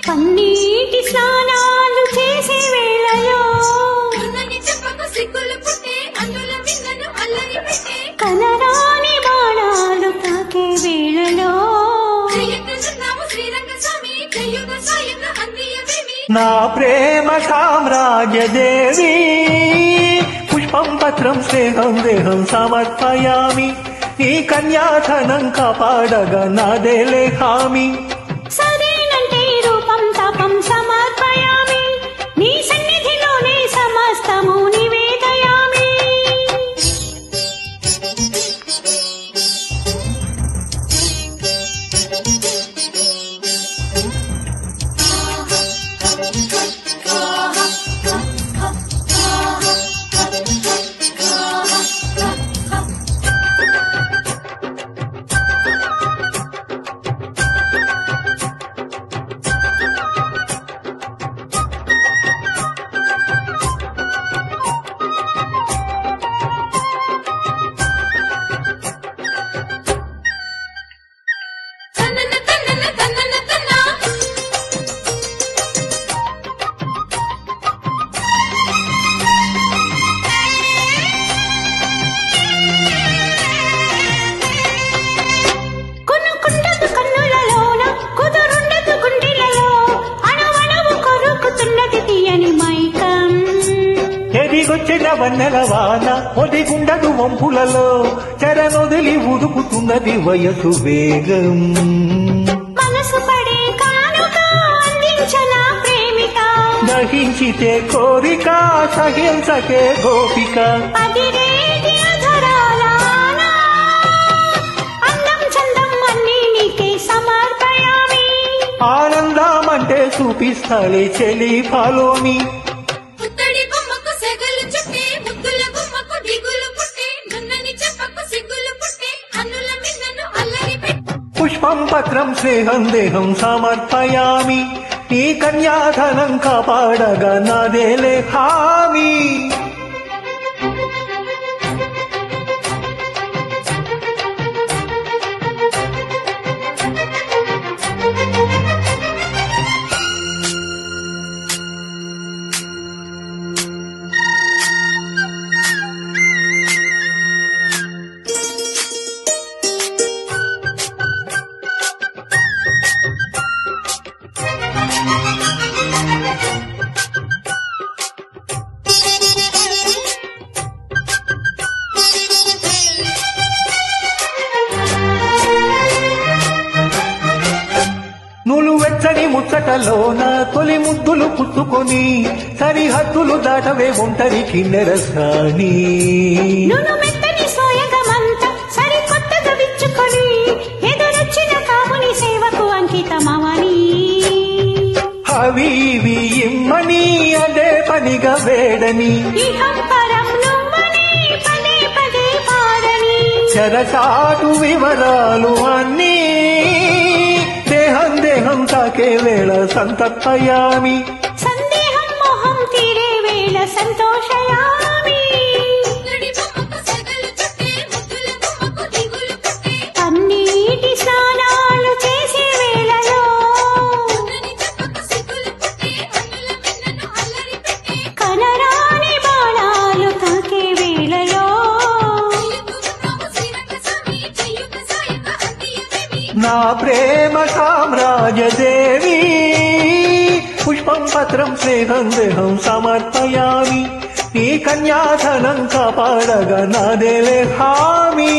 పన్నీటి స్నానాలు చేసే వేళలో కనరాని బాణాలు తాకే వేళలో నా ప్రేమ సామ్రాజ్యదేవి పుష్పం పత్రం స్నేహం దేహం సమర్పయామి నీ కన్యాధనం కాపాడగా నాదేలే హామీ సరేనంటే రూపం తపం సమర్పయామి నీ సన్నిధిలోనే సమస్తము నివేదయామి ఎదిగొచ్చిన వన్నెల వాన ఒదిగుండదు వంపులలో చెరనొదిలి ఉదుకుతున్నది వయసు వేగం మనసు పడే కానుక అందించన ప్రేమిక దహించితే కోరిక సహించకే గోపిక అదిరేటి అధరాలాన అందం చందం అన్నీ నీకే సమర్పయామి ఆనందమంటే చూపిస్తాలే చెలి ఫాలోమి పుష్పం పత్రం స్నేహం దేహం సమర్పయామి నీ కన్యాధనం కాపాడగా నాదేలే హామీ నులువెచ్చని ముచ్చటలోన తొలి ముద్దులు పుచ్చుకొని సరిహద్దులు దాటవే ఒంటరి కిన్నెరసాని మెత్తని సోయగమంత సరికొత్తగా విచ్చుకొని ఎదురొచ్చిన కాముని సేవకు అంకితమవని అవి ఇవి ఇమ్మని అదే పనిగా వేడని ఇహం పరం నువ్వని పదే పదే పాడని చెరచాటు వివరాలు అన్నీ దేహం దేహం తాకే వేళ సంతప్పయామి సందేహం మోహం తీరే వేళ సంతోషయామి పన్నీటి స్నానాలు చేసే వేళలో కనరాని బాణాలు తాకే వేళలో నా ప్రేమ సామ్రాజ్యదేవి పుష్పం పత్రం స్నేహం దేహం సమర్పయామి నీ కన్యాధనం కాపాడగా నాదేలే హామీ